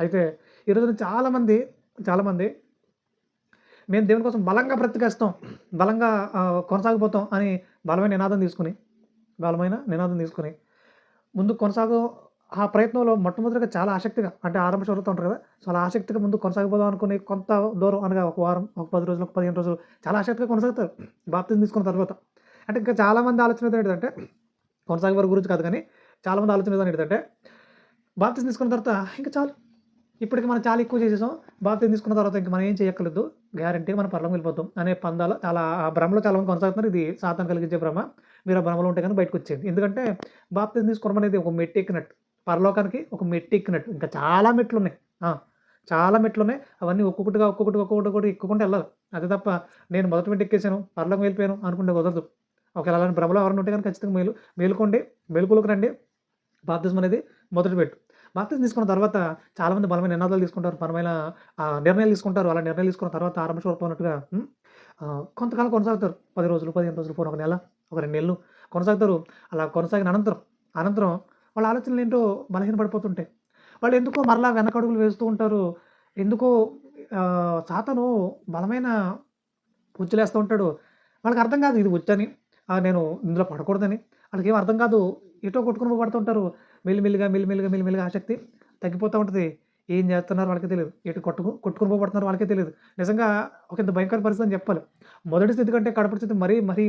అయితే ఈరోజున చాలామంది మేము దేవుని కోసం బలంగా బ్రతికేస్తాం, బలంగా కొనసాగిపోతాం అని బలమైన నినాదం తీసుకొని బలమైన నినాదం తీసుకొని ముందుకు ఆ ప్రయత్నంలో మొట్టమొదటిగా చాలా ఆసక్తిగా అంటే ఆరంభ చదువుతూ ఉంటారు కదా! చాలా ఆసక్తిగా ముందుకు కొనసాగిపోదాం అనుకుని కొంత దూరం అనగా ఒక వారం, ఒక 10 రోజులు, ఒక 15 రోజులు చాలా ఆసక్తిగా కొనసాగుతారు. బాప్తిజం తీసుకున్న తర్వాత. అంటే ఇంకా చాలామంది ఆలోచన ఏంటిదంటే కొనసాగే వారి గురించి కాదు గానీ, చాలామంది ఆలోచన విధానం ఏంటిదంటే బాప్తిజం తీసుకున్న తర్వాత ఇంక చాలు. ఇప్పటికి మనం చాలా ఎక్కువ చేసేసాం. బాప్తిజం తీసుకున్న తర్వాత ఇంక మనం ఏం చేయక్కర్లేదు. గ్యారంటీగా మనం పరలోకం వెళ్ళిపోతాం అనే పందాలో చాలా ఆ భ్రమలో చాలామంది కొనసాగుతున్నారు. ఇది సాతాను కలిగించే భ్రమ. మీరు ఆ భ్రమలో ఉంటే గనుక బయటకొచ్చేయండి. ఎందుకంటే బాప్తిజం తీసుకోవడం అనేది ఒక మెట్టెక్కినట్టు. పరలోకానికి ఒక మెట్టెక్కినట్టు. ఇంకా చాలా మెట్లున్నాయి. ఆ! చాలా మెట్లున్నాయి. అవన్నీ ఒక్కొక్కటి ఎక్కుకుంటూ ఎళ్ళాలి. అంతే తప్ప నేను మొదటి మెట్టు ఎక్కేసాను, పరలోకం వెళ్ళిపోయాను అనుకుంటే కుదరదు. ఒకవేళ అలాంటి భ్రమలో ఎవరైనా ఉంటే గనుక ఖచ్చితంగా మేలుకోండి. మెలుకువలోకి రండి. బాప్తిజం అనేది మొదటి మెట్టు. బాప్తిజం తీసుకున్న తర్వాత చాలామంది బలమైన నినాదాలు తీసుకుంటారు. బలమైన నిర్ణయాలు తీసుకుంటారు. అలా నిర్ణయాలు తీసుకున్న తర్వాత ఆరంభ స్వరూపం అన్నట్టుగా కొంతకాలం కొనసాగుతారు. 10 రోజులు, 15 రోజులు, పోనీ ఒక నెల, ఒక 2 నెలలు కొనసాగుతారు. అలా కొనసాగిన అనంతరం వాళ్ళ ఆలోచనలేంటో బలహీనపడిపోతుంటాయి. వాళ్ళెందుకో మరలా వెనకడుగులు వేస్తూ ఉంటారు. ఎందుకో సాతాను బలమైన ఉచ్చులేస్తూ ఉంటాడు. వాళ్ళకర్థం కాదు ఇది ఉచ్చని. నేను ఇందులో పడకూడదని. ఆళ్ళకేం అర్థం కాదు. ఎటో కొట్టుకొని పడుతుంటారు. మెల్లిమెల్లిగా ఆసక్తి తగ్గిపోతా ఉంటది. ఏం చేస్తున్నారో వాళ్ళకే తెలీదు. ఎటు కొట్టుకొని పోబడుతున్నారో వాళ్ళకే తెలీదు. నిజంగా ఒక ఇంత భయంకర పరిస్థితి అని చెప్పాలి. మొదటి స్థితి కంటే కడపటి స్థితి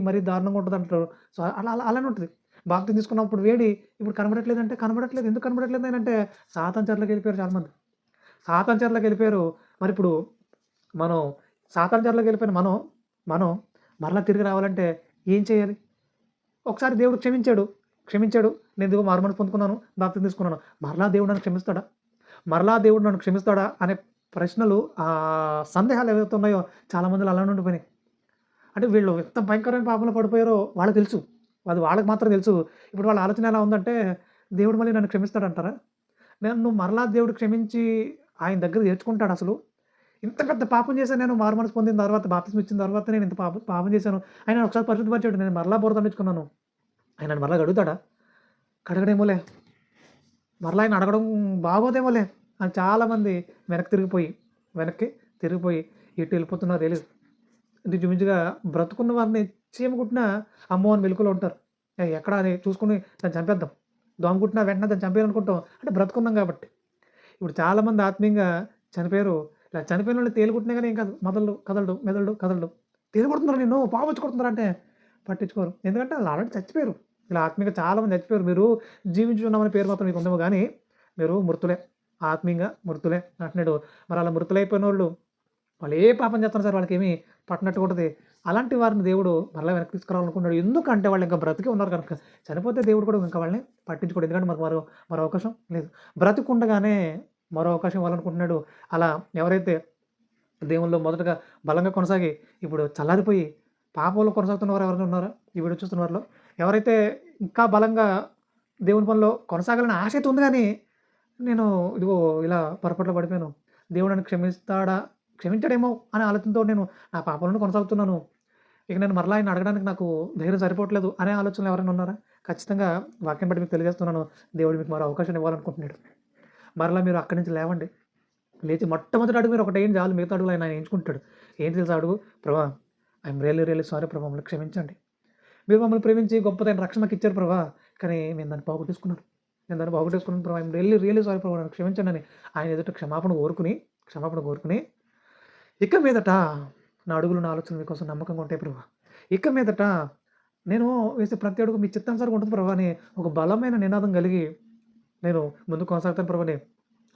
మరీ దారుణంగా ఉంటదంటారు. సో, అలానే ఉంటది. బాప్తిజం తీసుకున్నప్పుడు వేడి ఇప్పుడు కనబడట్లేదంటే కనబడట్లేదు. ఎందుకు కనబడట్లేదు అనంటే సాతాను చెరలోకెళ్ళిపోయారు చాలామంది. సాతాను చెరలోకెళ్ళిపోయారు. మరిప్పుడు మనం సాతాను చెరలోకెళ్ళిపోయిన మనం మరలా తిరిగి రావాలంటే ఏం చేయాలి? ఒకసారి దేవుడు క్షమించాడు. నేను ఇదిగో మారుమనసు పొందుకున్నాను. బాప్తిజం తీసుకున్నాను. మరలా దేవుడు నన్ను క్షమిస్తాడా? మరలా దేవుడు నన్ను క్షమిస్తాడా? అనే ప్రశ్నలు సందేహాలు ఏవైతే ఉన్నాయో చాలా మందిలో అలానే ఉండిపోయినాయి. అంటే వీళ్ళు ఎంత భయంకరమైన పాపంలో పడిపోయారో వాళ్ళకి తెలుసు. అది వాళ్ళకి మాత్రం తెలుసు. ఇప్పుడు వాళ్ళ ఆలోచన ఎలా ఉందంటే దేవుడు మళ్ళీ నన్ను క్షమిస్తాడంటారా? నన్ను మరలా దేవుడు క్షమించి ఆయన దగ్గర చేర్చుకుంటాడసలు? ఇంత పెద్ద పాపం చేశాను నేను మారుమనసు పొందిన తర్వాత, బాప్తిజం ఇచ్చిన తర్వాత నేను ఇంత పాపం చేశాను. ఆయన నన్ను ఒకసారి పరిశుద్ధపరిచాడు. నేను మరలా బురద తప్పించుకున్నాను. ఆయన నన్ను మరలా కడుగుతాడా? కడగడేమోలే. మరలా ఆయన అడగడం బాగోదేమోలే అని చాలామంది వెనక్కి తిరిగిపోయి ఎటు వెళ్ళిపోతున్నారో తెలీదు. ఇంచుమించుగా బ్రతుకున్న వారిని చీమ కుట్టినా అమ్మో అని మెలుకువలో ఉంటారు. ఎక్కడా అని చూసుకొని దాన్ని చంపేద్దాం. దోమ కుట్టినా వెంటనే దాన్ని చంపేయాలనుకుంటాం. అంటే బ్రతుకున్నాం కాబట్టి. ఇప్పుడు చాలామంది ఆత్మీయంగా చనిపోయారు. ఇలా చనిపోయినోళ్ళు తేలు కుట్టినా గాని ఏం కాదు. మెదలడు. తేలు కొడుతున్నారు నిన్ను, పాము వచ్చి కొడుతున్నారంటే పట్టించుకోరు. ఎందుకంటే ఆళ్ళు ఆల్రెడీ చచ్చిపోయారు. ఇలా ఆత్మీయంగా చాలామంది చచ్చిపోయారు. మీరు జీవించుచున్నామనే పేరు మాత్రం మీకుందేమో గానీ, మీరు మృతులే. ఆత్మీయంగా మృతులే అంటున్నాడు. మరి అలా మృతులైపోయినోళ్ళు వాళ్ళు ఏ పాపం చేస్తున్నా సరే వాళ్ళకేమి పట్టనట్టు ఉంటది. అలాంటి వారిని దేవుడు మరలా వెనక్కి తీసుకురావాలనుకున్నాడు. ఎందుకంటే వాళ్ళు ఇంకా బ్రతికే ఉన్నారు కనుక. చనిపోతే దేవుడు కూడా ఇంకా వాళ్ళని పట్టించుకోడు. ఎందుకంటే మనకు మరో అవకాశం లేదు. బ్రతికుండగానే మరో అవకాశం ఇవ్వాలనుకుంటున్నాడు. అలా ఎవరైతే దేవునిలో మొదటగా బలంగా కొనసాగి ఇప్పుడు చల్లారిపోయి పాపంలో కొనసాగుతున్న వారు ఎవరైనా ఉన్నారా? ఈ వీడియో చూస్తున్న వారిలో? ఎవరైతే ఇంకా బలంగా దేవుని పనిలో కొనసాగాలని ఆశ అయితే ఉంది గానీ, నేను ఇదిగో ఇలా పొరపాట్లో పడిపోయాను. దేవుడు నన్ను క్షమించాడేమో అనే ఆలోచనతో నేను నా పాపంలోనే కొనసాగుతున్నాను. ఇక నేను మరలా ఆయన్ని అడగడానికి నాకు ధైర్యం సరిపోవట్లేదు అనే ఆలోచనలో ఎవరైనా ఉన్నారా? ఖచ్చితంగా వాక్యం బట్టి మీకు తెలియజేస్తున్నాను. దేవుడు మీకు మరో అవకాశాన్ని ఇవ్వాలనుకుంటున్నాడు. మరలా మీరు అక్కడి నుంచి లేవండి. లేచి మొట్టమొదటి అడుగు మీరు ఒకటేయండి చాలు. మిగతా అడుగులు ఆయన ఎంచుకుంటాడు. ఏంటి తెలుసా అడుగు? ప్రభా! ఐయామ్ రియల్లీ సారీ ప్రభా! మమ్మల్ని క్షమించండి. మీరు మమ్మల్ని ప్రేమించి గొప్పదైన రక్షణ మాకిచ్చారు ప్రభా! కానీ మేము దాన్ని పోగొట్టేసుకున్నాను. ప్రభా! ఐయామ్ రియల్లీ సారీ ప్రభా! నన్ను క్షమించండి అని ఆయన ఎదుట క్షమాపణ కోరుకుని ఇక మీదట నా అడుగులు, నా ఆలోచనలు మీకోసం నమ్మకంగా ఉంటాయి ప్రభా! ఇక మీదట నేను వేసే ప్రతి అడుగు మీ చిత్తానుసారంగా ఉంటుంది ప్రభా! అని ఒక బలమైన నినాదం కలిగి నేను ముందుకు కొనసాగుతాను ప్రభా! అని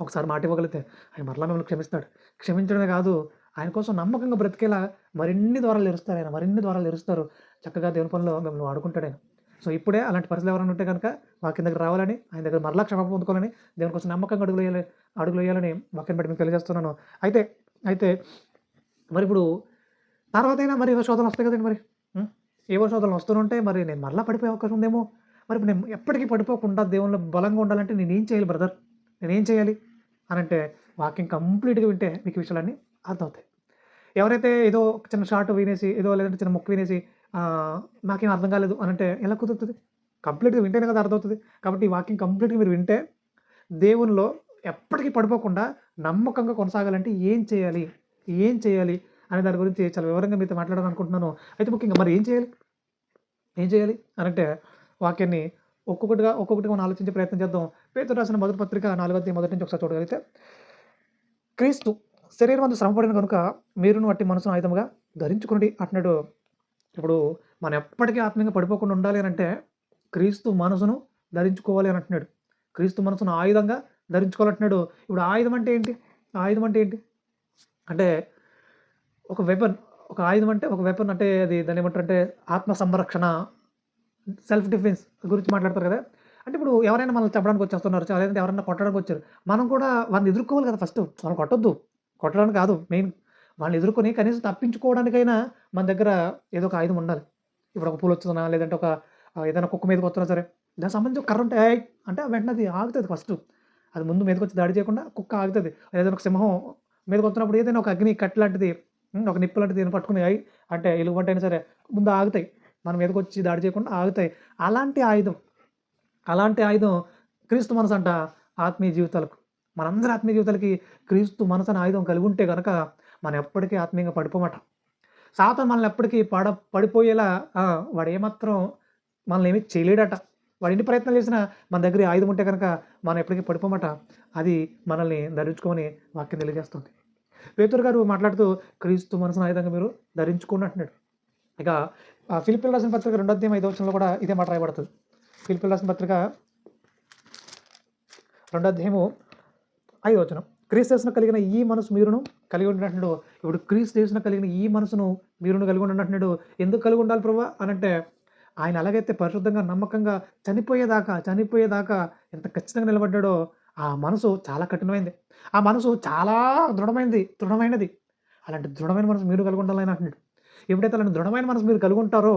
ఒకసారి మాట ఇవ్వగలిగితే ఆయన మరలా మిమ్మల్ని క్షమిస్తాడు. క్షమించడమే కాదు, ఆయన కోసం నమ్మకంగా బ్రతికేలా మరిన్ని ద్వారాలు తెరుస్తారు ఆయన. మరిన్ని ద్వారాలు తెరుస్తారు. చక్కగా దేవుని పనిలో మిమ్మల్ని వాడుకుంటాడు ఆయన. సో, ఇప్పుడే అలాంటి పరిస్థితులు ఎవరైనా ఉంటే గనుక వాక్యం దగ్గర రావాలని, ఆయన దగ్గర మరలా క్షమాపణ పొందుకోవాలని, దేవుని కోసం నమ్మకంగా అడుగులేయాలని వాక్యాన్ని బట్టి మీకు తెలియజేస్తున్నాను. అయితే అయితే మరిప్పుడు తర్వాతైనా మరి ఏవో శోధనలు వస్తాయి కదండీ మరి. హ్మ్. ఏవో శోధనలు వస్తూనే మరి నేను మరలా పడిపోయే అవకాశం ఉందేమో. మరి ఇప్పుడు నేను ఎప్పటికీ పడిపోకుండా దేవునిలో బలంగా ఉండాలంటే నేనేం చేయాలి బ్రదర్? నేనేం చేయాలి? అనంటే వాక్యం కంప్లీట్‌గా వింటే మీకు ఈ విషయాలన్నీ అర్థమవుతాయి. ఎవరైతే ఏదో ఒక చిన్న షార్ట్ వినేసి, లేదంటే చిన్న ముక్క వినేసి నాకేం అర్థం కాలేదు అనంటే ఎలా కుదురుతది? కంప్లీట్‌గా వింటేనే కదా అర్థమవుతది. కాబట్టి ఈ వాక్యం కంప్లీట్‌గా మీరు వింటే దేవునిలో ఎప్పటికీ పడిపోకుండా నమ్మకంగా కొనసాగాలంటే ఏం చేయాలి? ఏం చేయాలి? అనే దాని గురించి చాలా వివరంగా మీతో మాట్లాడాలనుకుంటున్నాను. అయితే ముఖ్యంగా మరి ఏం చేయాలి? ఏం చేయాలి అనంటే వాక్యాన్ని ఒక్కొక్కటిగా మనం ఆలోచించే ప్రయత్నం చేద్దాం. పేతురు రాసిన మొదటి పత్రిక 4వ అధ్యాయం మొదటి నుంచి ఒకసారి చూడగలిగితే, క్రీస్తు శరీరమందు శ్రమపడిన గనుక మీరును అట్టి మనసును ఆయుధముగా ధరించుకొనుడి అంటున్నాడు. ఇప్పుడు మనం ఎప్పటికీ ఆత్మీయంగా పడిపోకుండా ఉండాలి అనంటే క్రీస్తు మనసును ధరించుకోవాలి అని అంటున్నాడు. క్రీస్తు మనసును ఆయుధంగా ధరించుకోవాలంటున్నాడు. ఇప్పుడు ఆయుధం అంటే ఏంటి? ఆయుధం అంటే ఏంటి? అంటే ఒక వెపన్. ఒక ఆయుధం అంటే ఒక వెపన్ అంటే అది దాన్నేమంటారంటే ఆత్మ సంరక్షణ, సెల్ఫ్ డిఫెన్స్ గురించి మాట్లాడతారు కదా! అంటే ఇప్పుడు ఎవరైనా మనల్ని చంపడానికి వచ్చేస్తున్నారు. లేదంటే ఎవరైనా కొట్టడానికి వచ్చారు. మనం కూడా వాళ్ళని ఎదుర్కోవాలి కదా ఫస్టు. వాళ్ళని కొట్టొద్దు. కొట్టడానికి కాదు మెయిన్. వాళ్ళని ఎదుర్కొని కనీసం తప్పించుకోవడానికైనా మన దగ్గర ఏదో ఒక ఆయుధం ఉండాలి. ఇప్పుడు ఒక పులొచ్చుతున్నా లేదంటే ఒక ఏదైనా కుక్క మీదకి వస్తున్నా సరే, దానికి సంబంధించి ఒక కర్ర ఉంటే ఏయ్! అంటే వెంటనే అది ఆగుతది ఫస్టు. అది ముందు మీదకొచ్చి దాడి చేయకుండా కుక్క ఆగుతది. ఏదైనా ఒక సింహం మీదకి వస్తున్నప్పుడు ఏదైనా ఒక అగ్ని కట్టు లాంటిది, ఒక నిప్పు లాంటిది ఏదైనా పట్టుకొని అంటే ఎలుగుబంటి అయినా సరే ముందు ఆగుతాయి. మన మీదకొచ్చి దాడి చేయకుండా ఆగుతాయి. అలాంటి ఆయుధం, అలాంటి ఆయుధం క్రీస్తు మనసంట ఆత్మీయ జీవితాలకు. మనందరి ఆత్మీయ జీవితాలకి క్రీస్తు మనసు అనే ఆయుధం కలిగి ఉంటే గనక మనం ఎప్పటికీ ఆత్మీయంగా పడిపోమట. సాతాను మనల్ని ఎప్పటికీ పడిపోయేలా ఆ! వాడేమాత్రం మనల్ని ఏమి చేయలేడట. వాడు ఎన్ని ప్రయత్నాలు చేసినా మన దగ్గర ఈ ఆయుధం ఉంటే గనక మనం ఎప్పటికీ పడిపోమట. అది మనల్ని ధరించుకోమని వాక్యం తెలియజేస్తుంది. పేతురు గారు మాట్లాడుతూ క్రీస్తు మనసును ఆయుధంగా మీరు ధరించుకోండి అంటున్నాడు. ఇక ఫిలిప్పీయులకు రాసిన పత్రిక 2వ అధ్యాయం 5వ వచనంలో కూడా ఇదే మాట రాయబడుతుంది. ఫిలిప్పీయులకు రాసిన పత్రిక 2వ అధ్యాయము 5వ వచనం. క్రీస్తు యేసున కలిగిన ఈ మనసు మీరును కలిగి ఉండండి అంటున్నాడు. ఇప్పుడు క్రీస్తు యేసున కలిగిన ఈ మనసును మీరును కలిగి ఉండండి అంటున్నాడు. ఎందుకు కలిగి ఉండాలి ప్రభువా అనంటే, ఆయన ఎలాగైతే పరిశుద్ధంగా, నమ్మకంగా చనిపోయేదాకా ఎంత ఖచ్చితంగా నిలబడ్డాడో ఆ మనసు చాలా కఠినమైంది. ఆ మనసు చాలా దృఢమైనది. అలాంటి దృఢమైన మనసు మీరు కలిగి ఉండాలని అంటున్నాడు. ఎప్పుడైతే అలాంటి దృఢమైన మనసు మీరు కలిగుంటారో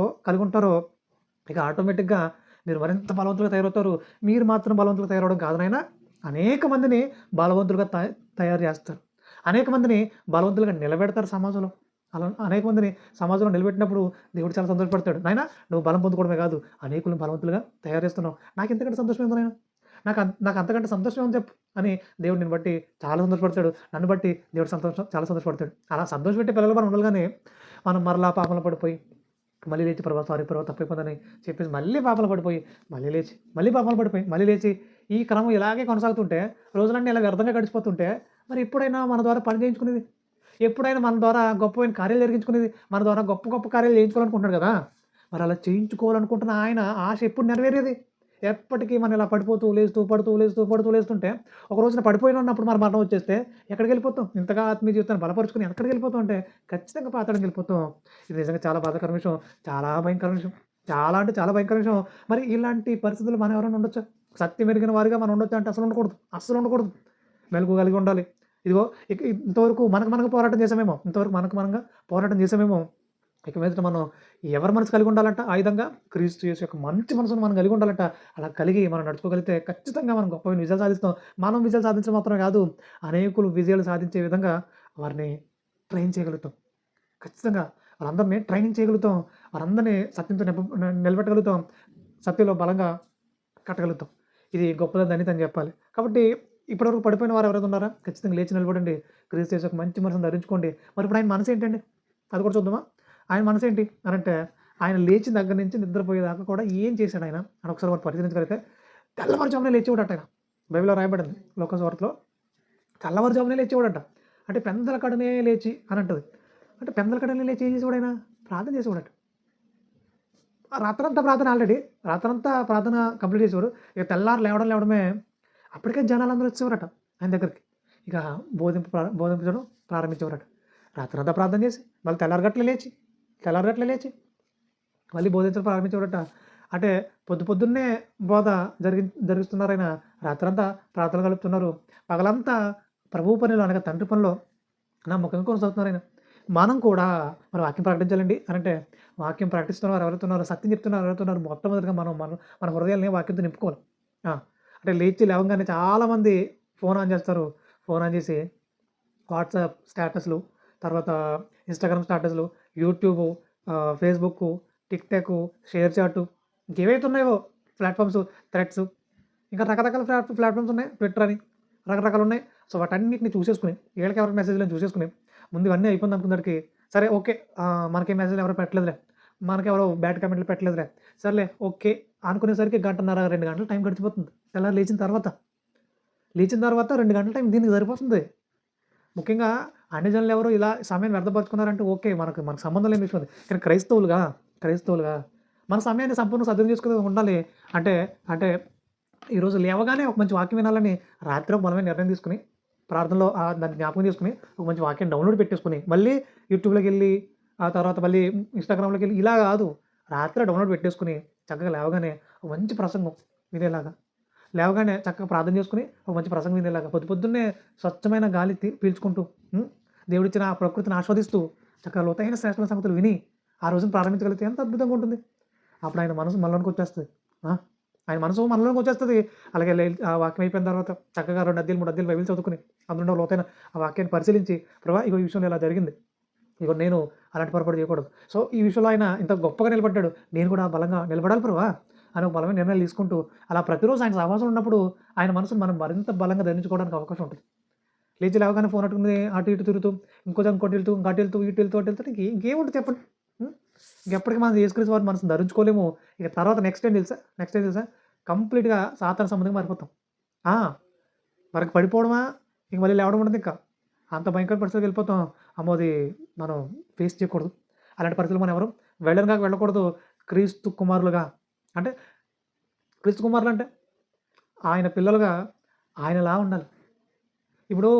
ఇక ఆటోమేటిక్‌గా మీరు మరింత బలవంతులుగా తయారవుతారు. మీరు మాత్రం బలవంతులుగా తయారవ్వడం కాదు నాయనా, అనేక మందిని బలవంతులుగా తయారు చేస్తారు. అనేక మందిని బలవంతులుగా నిలబెడతారు సమాజంలో. అలా అనేక మందిని సమాజంలో నిలబెట్టినప్పుడు దేవుడు చాలా సంతోషపడతాడు. నాయనా నువ్వు బలం పొందుకోవడమే కాదు, అనేకులను బలవంతులుగా తయారు చేస్తున్నావు. నాకెంతకంటే సంతోషం ఏంది నాయనా? నాకు అంతకంటే సంతోషం ఏమని చెప్పు అని దేవుడు నిన్ను బట్టి చాలా సంతోషపడతాడు. నన్ను బట్టి దేవుడు చాలా సంతోషపడతాడు. అలా సంతోషపెట్టే పిల్లలు మనం ఉండాలి గానీ, మనం మరలా పాపంలో పడిపోయి మళ్ళీ లేచి ప్రభా సారీ ప్రభా తప్పైపోయిందని చెప్పేసి మళ్ళీ పాపంలో పడిపోయి, మళ్ళీ లేచి, మళ్ళీ పాపంలో పడిపోయి, మళ్ళీ లేచి ఈ క్రమం ఇలాగే కొనసాగుతుంటే, రోజులన్నీ ఇలా వ్యర్థంగా గడిచిపోతుంటే, మరి ఎప్పుడైనా మన ద్వారా పని చేయించుకునేది? ఎప్పుడైనా మన ద్వారా గొప్పమైన కార్యాలు జరిగించుకునేది? మన ద్వారా గొప్ప గొప్ప కార్యాలు చేయించుకోవాలనుకుంటున్నాడు కదా! మరి అలా చేయించుకోవాలనుకుంటున్న ఆయన ఆశ ఎప్పుడు నెరవేరేది? ఎప్పటికీ మనం ఇలా పడిపోతూ, లేస్తుంటే ఒక రోజున పడిపోయినప్పుడు మన మరణం వచ్చేస్తే ఎక్కడికెళ్ళిపోతాం? ఇంతగా ఆత్మీయ జీవితాన్ని బలపరుచుకొని ఎక్కడికెళ్ళిపోతాం అంటే ఖచ్చితంగా పాతాళానికి వెళ్ళిపోతాం. ఇది నిజంగా చాలా బాధాకరమైన విషయం. చాలా భయంకరమైన విషయం. చాలా అంటే చాలా భయంకరమైన విషయం. మరి ఇలాంటి పరిస్థితుల్లో మనం ఎవరైనా ఉండొచ్చా? సత్యం ఎరిగిన వారిగా మనం ఉండొచ్చా అంటే అస్సలు ఉండకూడదు. మెలకువ కలిగి ఉండాలి. ఇదిగో ఇంతవరకు మనకు పోరాటం చేసామేమో, పోరాటం చేసామేమో, ఇక మీదట మనం ఎవరి మనసు కలిగి ఉండాలంట? ఆయుధంగా క్రీస్తు యేసు యొక్క మంచి మనసును మనం కలిగి ఉండాలంట. అలా కలిగి మనం నడుచుకోగలిగితే ఖచ్చితంగా మనం గొప్పమైన విజయాలు సాధిస్తాం. మనం విజయాలు సాధించడం మాత్రమే కాదు, అనేకులు విజయాలు సాధించే విధంగా వారిని ట్రైన్ చేయగలుగుతాం. ఖచ్చితంగా వాళ్ళందరినీ ట్రైనింగ్ చేయగలుగుతాం. వారందరినీ సత్యంతో నిలబెట్టగలుగుతాం. సత్యంలో బలంగా కట్టగలుగుతాం. ఇది గొప్పదని ధన్యత చెప్పాలి. కాబట్టి ఇప్పటివరకు పడిపోయిన వారు ఎవరైతే ఉన్నారా? ఖచ్చితంగా లేచి నిలబడండి. క్రీస్తు యేసు యొక్క మంచి మనసును ధరించుకోండి. మరి ఇప్పుడు ఆయన మనసు ఏంటండి? అది కూడా చూద్దామా? ఆయన మనసేంటి అనంటే, ఆయన లేచిన దగ్గర నుంచి నిద్రపోయేదాకా కూడా ఏం చేశాడు ఆయన అని ఒకసారి మనం పరిశీలించగలిగితే, తెల్లవారుజామునే లేచేవాడట ఆయన. బైబిల్‌లో రాయబడింది లూకా సువార్తలో. తెల్లవారుజామునే లేచేవాడట. అంటే పెందల కడనే లేచి అని అంటది. అంటే పెందల కడనే లేచి ఏం చేసేవాడాయన? ప్రార్థన చేసేవాడట. రాత్రంతా ప్రార్థన ఆల్రెడీ. రాత్రంతా ప్రార్థన కంప్లీట్ చేసేవాడు. ఇక తెల్లారి లేవడమే అప్పటికే జనాలందరూ వచ్చేవారట ఆయన దగ్గరికి. ఇక బోధించడం ప్రారంభించేవారట. రాత్రంతా ప్రార్థన చేసి, మళ్ళీ తెల్లారగట్ల లేచి మళ్ళీ బోధించడం ప్రారంభించేవాడట. అంటే పొద్దున్నే బోధ జరిగిస్తున్నారాయన. రాత్రంతా ప్రార్థనలు గడుపుతున్నారు. పగలంతా ప్రభువు పనిలో అనగా తండ్రి పనిలో నమ్మకంగా కొనసాగుతున్నారాయన. మనం కూడా మరి వాక్యం ప్రకటించాలండి అనంటే, వాక్యం ప్రకటిస్తున్న వారు ఎవరైతే ఉన్నారో, సత్యం చెప్తున్నారు ఎవరైతే ఉన్నారో, మొట్టమొదటిగా మన హృదయాల్ని వాక్యంతో నింపుకోవాలి. అంటే లేవంగానే చాలామంది ఫోన్ ఆన్ చేస్తారు. ఫోన్ ఆన్ చేసి వాట్సాప్ స్టేటస్‌లు, తర్వాత ఇన్‌స్టాగ్రామ్ స్టేటస్‌లు, యూట్యూబు, ఫేస్‌బుక్కు, టిక్‌టాకు, షేర్ చాటు, ఇంకేవైతే ఉన్నాయో ప్లాట్‌ఫామ్స్, థ్రెడ్స్, ఇంకా రకరకాల ప్లాట్‌ఫామ్స్ ఉన్నాయి. ట్విట్టర్ అని రకరకాలు ఉన్నాయి. సో, వాటన్నిటిని చూసేసుకొని, వీళ్ళకి ఎవరికి మెసేజ్‌లని చూసేసుకొని, ముందు ఇవన్నీ అయిపోయింది అనుకునేసరికి, సరే ఓకే. మనకి మెసేజ్‌లు ఎవరు పెట్టలేదులే. మనకెవరో బ్యాడ్ కామెంట్‌లు పెట్టలేదులే. సర్లే ఓకే. అనుకునేసరికి గంటన్నర, 2 గంటలు టైం గడిచిపోతుంది. తెల్లారి లేచిన తర్వాత 2 గంటల టైం దీనికి సరిపోతుంది. ముఖ్యంగా అన్ని జనులెవరు ఇలా సమయాన్ని వ్యర్థపరుచుకున్నారంటే ఓకే. మనకు సంబంధం లేని విషయం అది. కానీ క్రైస్తవులుగా మన సమయాన్ని సంపూర్ణ సద్వినియోగం చేసుకుని ఉండాలి. అంటే అంటే ఈరోజు లేవగానే ఒక మంచి వాక్యం వినాలని రాత్రి ఒక బలమైన నిర్ణయం తీసుకొని, ప్రార్థనలో దాన్ని జ్ఞాపకం చేసుకొని, ఒక మంచి వాక్యం డౌన్‌లోడ్ పెట్టేసుకొని, మళ్ళీ యూట్యూబ్‌లోకెళ్ళి, ఆ తర్వాత మళ్ళీ ఇన్‌స్టాగ్రామ్‌లోకెళ్ళి ఇలా కాదు. రాత్రే డౌన్‌లోడ్ పెట్టేసుకొని, చక్కగా లేవగానే ఒక మంచి ప్రసంగం వినేలాగా, లేవగానే చక్కగా ప్రార్థన చేసుకొని, ఒక మంచి ప్రసంగం వినేలాగా, పొద్దున్నే స్వచ్ఛమైన గాలి పీల్చుకుంటూ, హ్మ్, దేవుడిచ్చిన ఆ ప్రకృతిని ఆస్వాదిస్తూ, చక్కగా లోతైన శ్రేష్టమైన సంగతులు విని, ఆ రోజున ప్రారంభించగలిగితే ఎంత అద్భుతంగా ఉంటుంది. అప్పుడు ఆయన మనసు మనలోనికొచ్చేస్తది. ఆ! ఆయన మనసు మనలోనికొచ్చేస్తది. అలాగే ఆ వాక్యం అయిపోయిన తర్వాత చక్కగా 2 అధ్యాయాలు, 3 అధ్యాయాలు బైబిల్ చదువుకొని, అందులో లోతైన ఆ వాక్యాన్ని పరిశీలించి, ప్రభా! ఇగో ఈ విషయంలో ఇలా జరిగింది. ఇగో నేను అలాంటి పొరపాటు చేయకూడదు. సో, ఈ విషయంలో ఆయన ఇంత గొప్పగా నిలబడ్డాడు. నేను కూడా బలంగా నిలబడాలి ప్రభా! అని ఒక బలమైన నిర్ణయాలు తీసుకుంటూ, అలా ప్రతిరోజు ఆయన సహవాసం ఉన్నప్పుడు ఆయన మనసును మనం మరింత బలంగా ధరించుకోవడానికి అవకాశం ఉంటుంది. లేచి లేవగానే ఫోన్ పట్టుకుని అటు ఇటు తిరుగుతూ, ఇంకోటి వెళ్తూ, ఇంకోటి వెళ్తూ, ఇటు వెళ్తూ, అటు వెళ్తూ ఇంకేముంటుంది చెప్పండి? హ్మ్. ఇంకెప్పటికి మనం యేసుక్రీస్తు వారి మనసుని ధరించుకోలేము. ఇక తర్వాత నెక్స్ట్ ఏం తెలుసా? కంప్లీట్‌గా సాతాను సంబంధిగా మారిపోతాం. ఆ! మరక పడిపోవడమా, ఇంక మళ్ళీ లేవడం ఉండదింక. అంత భయంకర పరిస్థితికి వెళ్ళిపోతాం. అమ్మో! అది మనం ఫేస్ చేయకూడదు. అలాంటి పరిస్థితులు మనం ఎవరు వెళ్ళకూడదు. క్రీస్తు కుమారులుగా అంటే, క్రీస్తు కుమారులంటే ఆయన పిల్లలుగా ఆయనలా ఉండాలి. ఇప్పుడు